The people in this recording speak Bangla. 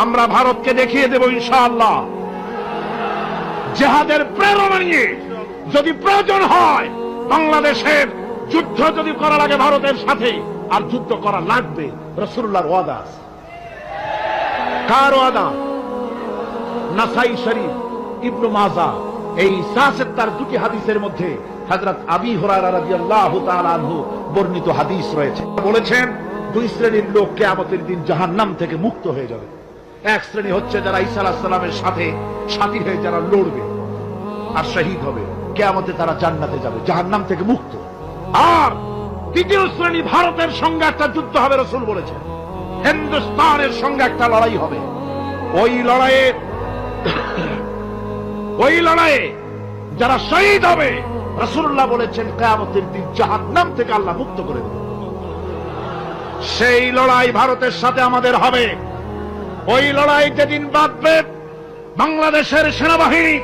আমরা ভারতকে দেখিয়ে দেব ইনশাআল্লাহ জিহাদের প্রেরণা নিয়ে যদি প্রয়োজন হয় বাংলাদেশের যুদ্ধ যদি করা লাগে ভারতের সাথে, আর যুদ্ধ করা লাগবে, রাসূলুল্লাহর ওয়াদা আছে। কার ওয়াদা? নাসাই শরীফ, ইবনে মাজাহ, এই তার দুটি হাদিসের মধ্যে হযরত আবী হুরায়রা রাদিয়াল্লাহু তাআলা আনহু বর্ণিত হাদিস রয়েছে। বলেছেন দুই শ্রেণীর লোক কিয়ামতের দিন জাহান্নাম থেকে মুক্ত হয়ে যাবে। এক শ্রেণী হচ্ছে যারা ঈসা আলাইহিস সালামের সাথে সাথী হয়ে যারা লড়বে আর শহীদ হবে, কিয়ামতে তারা জান্নাতে যাবে, জাহান্নাম থেকে মুক্ত। আর দ্বিতীয় শ্রেণী ভারতের সঙ্গে একটা যুদ্ধ হবে, রাসূল বলেছেন হিন্দুস্তানের সঙ্গে একটা লড়াই হবে। ওই লড়াইয়ে যারা শহীদ হবে রাসূলুল্লাহ বলেছেন কিয়ামতের দিন জাহান্নাম থেকে আল্লাহ মুক্ত করে দেবে। সেই লড়াই ভারতের সাথে আমাদের হবে। ওই লড়াই যেদিন বাঁধবে বাংলাদেশের সেনাবাহিনী